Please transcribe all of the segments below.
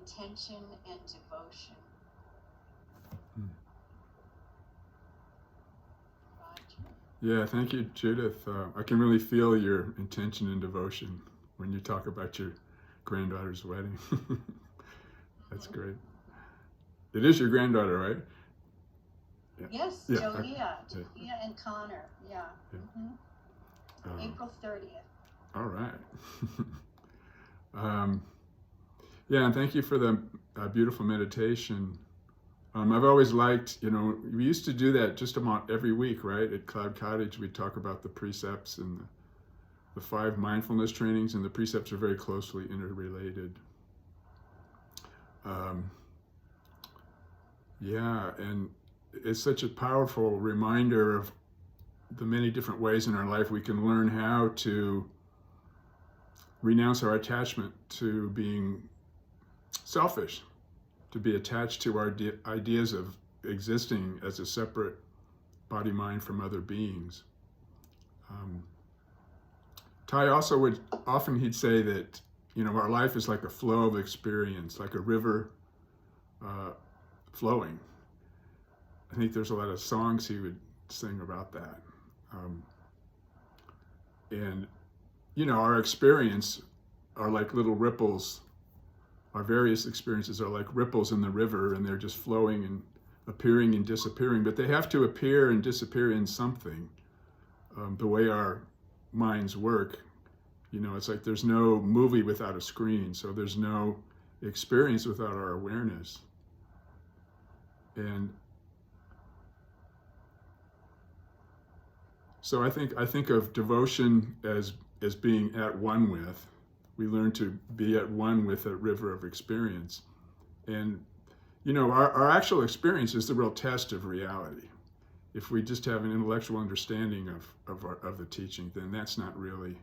intention and devotion. Yeah, thank you, Judith. I can really feel your intention and devotion when you talk about your granddaughter's wedding. That's great. It is your granddaughter, right? Yeah. Yes, yeah. Joia and Connor. Yeah. April 30th. All right. Yeah, and thank you for the beautiful meditation. I've always liked, we used to do that just about every week, right? At Cloud Cottage, we talk about the precepts and the 5 mindfulness trainings, and the precepts are very closely interrelated. Yeah, and it's such a powerful reminder of the many different ways in our life we can learn how to renounce our attachment to being selfish, to be attached to our ideas of existing as a separate body mind from other beings. Ty also would often, he'd say that our life is like a flow of experience, like a river flowing. I think there's a lot of songs he would sing about that. And our experience are like little ripples. Our various experiences are like ripples in the river, and they're just flowing and appearing and disappearing, but they have to appear and disappear in something. The way our minds work, it's like there's no movie without a screen, so there's no experience without our awareness. And so I think of devotion as being at one with. We learn to be at one with a river of experience. And, our actual experience is the real test of reality. If we just have an intellectual understanding of the teaching, then that's not really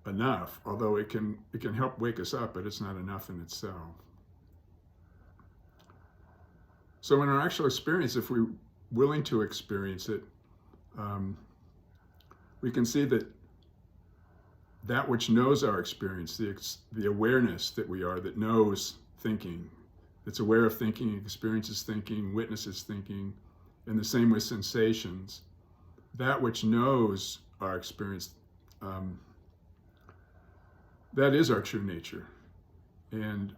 enough, although it can help wake us up, but it's not enough in itself. So in our actual experience, if we're willing to experience it, we can see that which knows our experience, the awareness that we are, that knows thinking, that's aware of thinking, experiences thinking, witnesses thinking, and the same with sensations. That which knows our experience, that is our true nature. And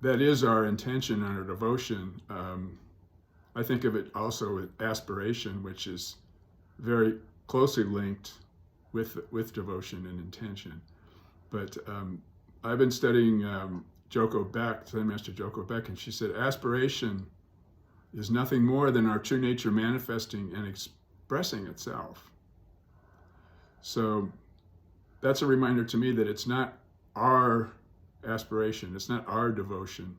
that is our intention and our devotion. I think of it also as aspiration, which is very closely linked with devotion and intention. But I've been studying Zen Master Joko Beck, and she said aspiration is nothing more than our true nature manifesting and expressing itself. So that's a reminder to me that it's not our aspiration, it's not our devotion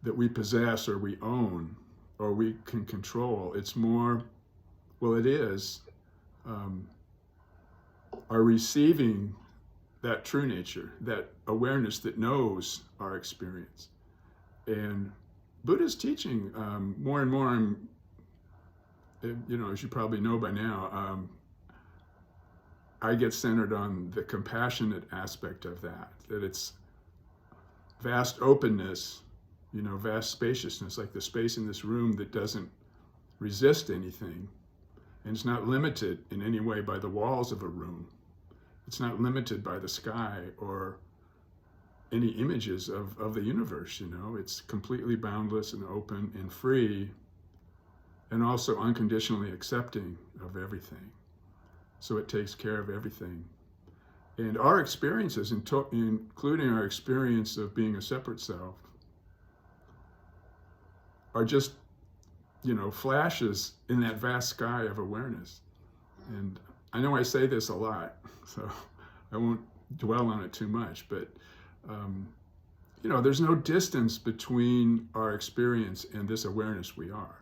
that we possess or we own or we can control. It's more, it is are receiving that true nature, that awareness that knows our experience. And Buddha's teaching, more and more, as you probably know by now, I get centered on the compassionate aspect of that it's vast openness, vast spaciousness, like the space in this room that doesn't resist anything. And it's not limited in any way by the walls of a room. It's not limited by the sky or any images of the universe, It's completely boundless and open and free, and also unconditionally accepting of everything. So it takes care of everything. And our experiences, including our experience of being a separate self, are just flashes in that vast sky of awareness. And I know I say this a lot, so I won't dwell on it too much, but there's no distance between our experience and this awareness we are.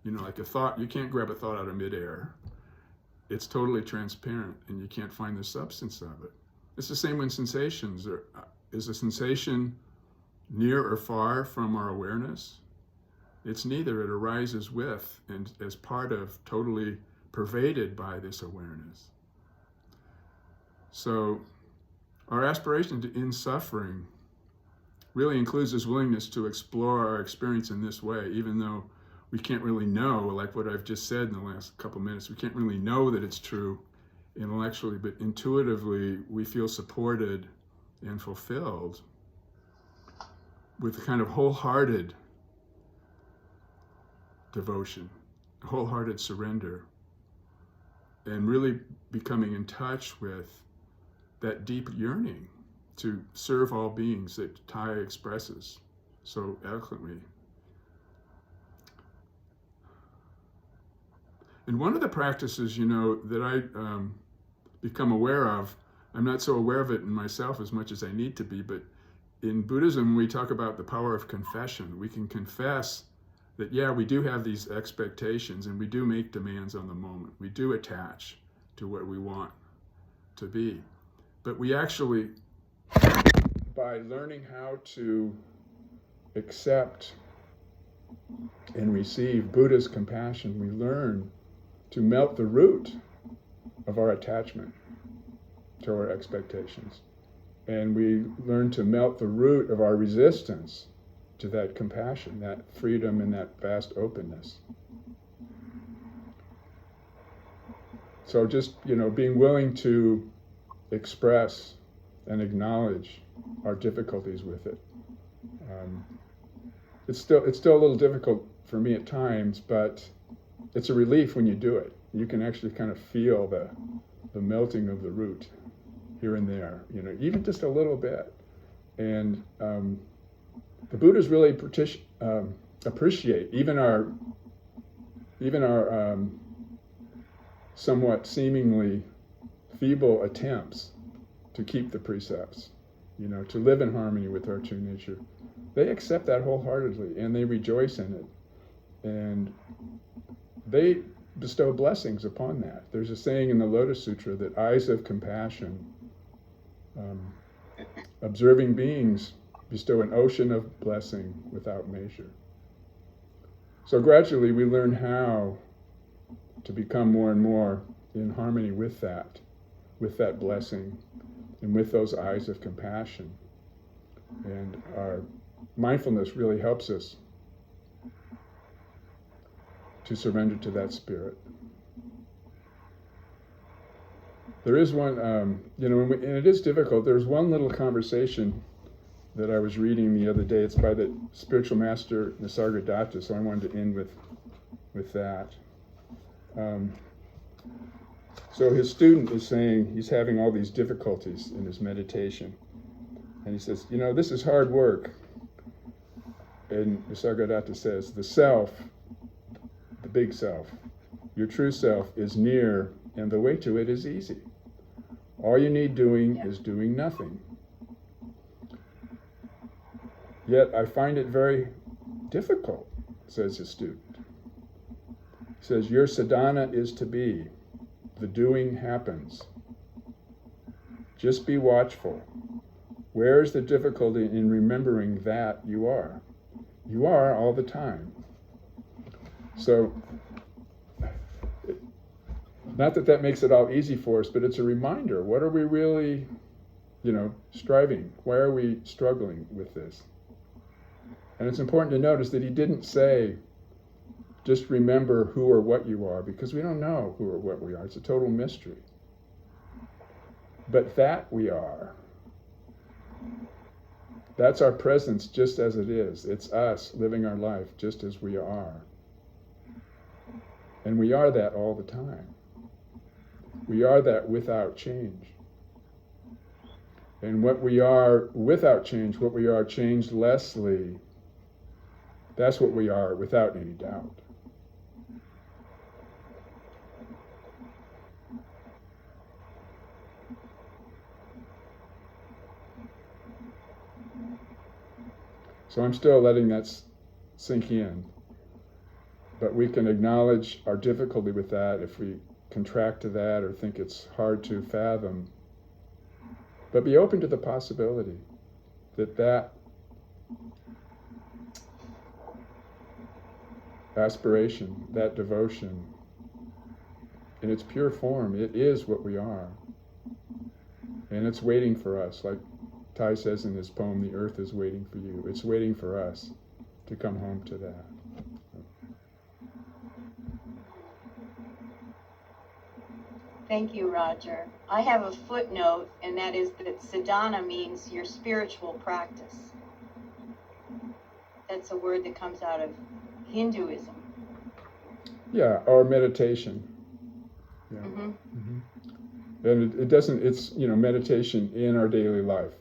Like a thought, you can't grab a thought out of midair. It's totally transparent, and you can't find the substance of it. It's the same when sensations. Is a sensation near or far from our awareness? It's neither. It arises with and as part of, totally pervaded by this awareness. So Our aspiration to end suffering really includes this willingness to explore our experience in this way, even though we can't really know, like what I've just said in the last couple minutes, we can't really know that it's true intellectually, but intuitively we feel supported and fulfilled with a kind of wholehearted devotion, wholehearted surrender, and really becoming in touch with that deep yearning to serve all beings that Tai expresses so eloquently. And one of the practices, that I become aware of, I'm not so aware of it in myself as much as I need to be, but in Buddhism, we talk about the power of confession. We can confess that, we do have these expectations and we do make demands on the moment. We do attach to what we want to be. But we actually, by learning how to accept and receive Buddha's compassion, we learn to melt the root of our attachment to our expectations. And we learn to melt the root of our resistance to that compassion, that freedom, and that vast openness. So just, being willing to express and acknowledge our difficulties with it. It's still a little difficult for me at times, but it's a relief when you do it. You can actually kind of feel the melting of the root here and there, even just a little bit. And the Buddhas really appreciate even our somewhat seemingly feeble attempts to keep the precepts, to live in harmony with our true nature. They accept that wholeheartedly and they rejoice in it. And they bestow blessings upon that. There's a saying in the Lotus Sutra that eyes of compassion, observing beings bestow an ocean of blessing without measure. So gradually we learn how to become more and more in harmony with that blessing and with those eyes of compassion. And our mindfulness really helps us to surrender to that spirit. There is one, and it is difficult. There's one little conversation that I was reading the other day. It's by the spiritual master Nisargadatta, so I wanted to end with that. So his student is saying he's having all these difficulties in his meditation. And he says, this is hard work. And Nisargadatta says, the self, the big self, your true self is near, and the way to it is easy. All you need doing is doing nothing. Yet I find it very difficult, says his student. He says, your sadhana is to be. The doing happens. Just be watchful. Where is the difficulty in remembering that you are? You are all the time. So, not that makes it all easy for us, but it's a reminder. What are we really, striving? Why are we struggling with this? And it's important to notice that he didn't say, just remember who or what you are, because we don't know who or what we are. It's a total mystery. But that we are. That's our presence just as it is. It's us living our life just as we are. And we are that all the time. We are that without change. And what we are without change, what we are changelessly, that's what we are without any doubt. So I'm still letting that sink in. But we can acknowledge our difficulty with that if we contract to that or think it's hard to fathom. But be open to the possibility that aspiration, that devotion, in its pure form, it is what we are. And it's waiting for us. Like Ty says in his poem, the earth is waiting for you. It's waiting for us to come home to that. Thank you, Roger. I have a footnote, and that is that sadhana means your spiritual practice. That's a word that comes out of Hinduism. Yeah, or meditation. Yeah. Mm-hmm. Mm-hmm. And it doesn't, it's, meditation in our daily life.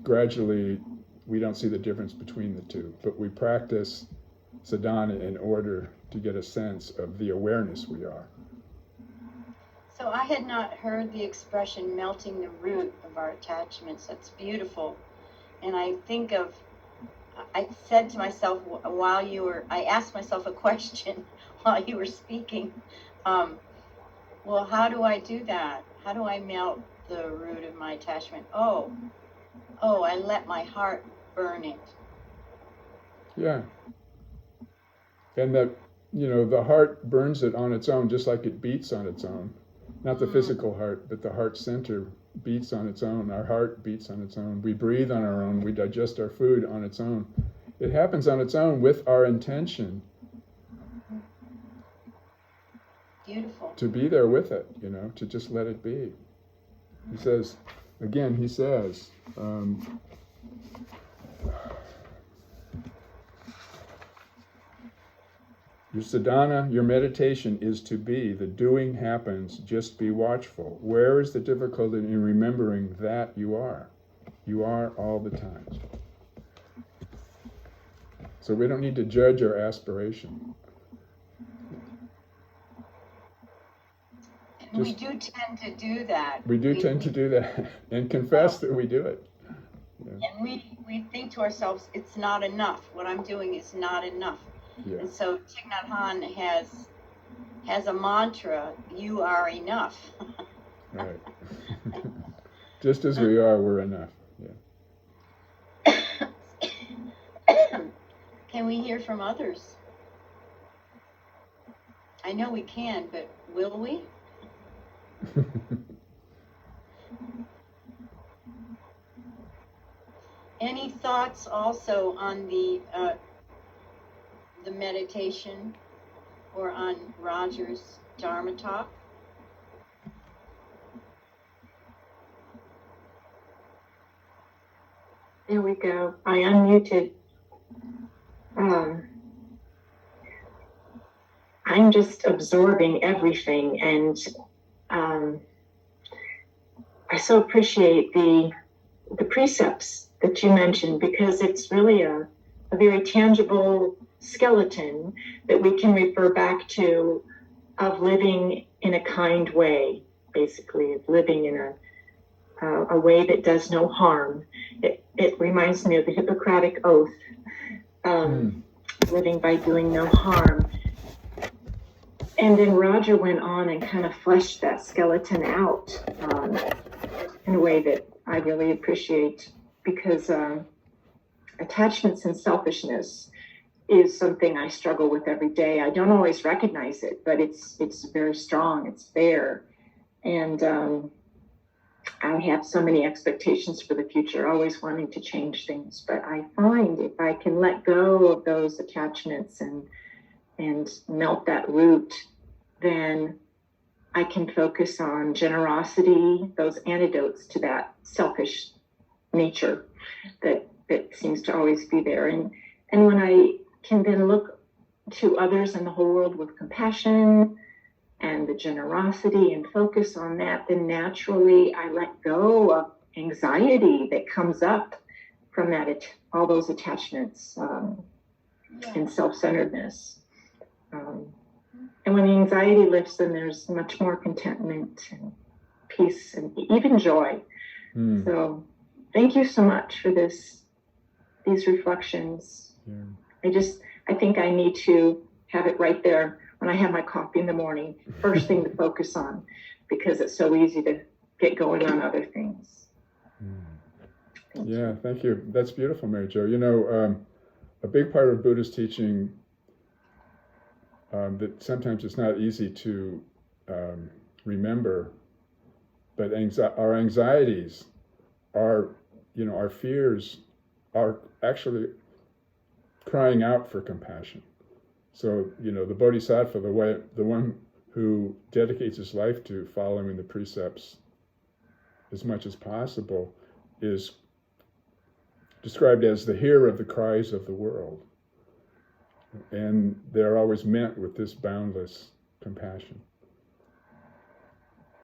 Gradually, we don't see the difference between the two, but we practice sadhana in order to get a sense of the awareness we are. So I had not heard the expression melting the root of our attachments. That's beautiful. And I said to myself I asked myself a question while you were speaking. Well, how do I do that? How do I melt the root of my attachment? Oh, I let my heart burn it. Yeah. And that, the heart burns it on its own, just like it beats on its own. Not the physical heart, but the heart center beats on its own. Our heart beats on its own. We breathe on our own. We digest our food on its own. It happens on its own with our intention. Beautiful. To be there with it, to just let it be. He says, your sadhana, your meditation is to be. The doing happens. Just be watchful. Where is the difficulty in remembering that you are? You are all the time. So we don't need to judge our aspiration. We do tend to do that. We tend to do that and confess that we do it. Yeah. And we think to ourselves, it's not enough. What I'm doing is not enough. Yeah. And so Thich Nhat Hanh has a mantra, you are enough. Right. Just as we are, we're enough. Yeah. Can we hear from others? I know we can, but will we? Any thoughts also on the meditation or on Roger's Dharma talk? There we go. I unmuted. I'm just absorbing everything, and I so appreciate the precepts that you mentioned, because it's really a very tangible skeleton that we can refer back to, of living in a kind way, basically, of living in a way that does no harm. It reminds me of the Hippocratic Oath, living by doing no harm. And then Roger went on and kind of fleshed that skeleton out in a way that I really appreciate, because attachments and selfishness is something I struggle with every day. I don't always recognize it, but it's very strong. It's there. And I have so many expectations for the future, always wanting to change things. But I find if I can let go of those attachments and melt that root, then I can focus on generosity, those antidotes to that selfish nature that seems to always be there. And when I can then look to others in the whole world with compassion and the generosity and focus on that, then naturally I let go of anxiety that comes up from that, all those attachments and self-centeredness. And when the anxiety lifts, then there's much more contentment and peace and even joy. So thank you so much for these reflections. I think I need to have it right there when I have my coffee in the morning, first thing to focus on, because it's so easy to get going on other things. Thank you. That's beautiful, Mary Jo. A big part of Buddha's teaching that sometimes it's not easy to remember But our anxieties, our fears are actually crying out for compassion. So, the bodhisattva, the one who dedicates his life to following the precepts as much as possible, is described as the hearer of the cries of the world. And they're always met with this boundless compassion.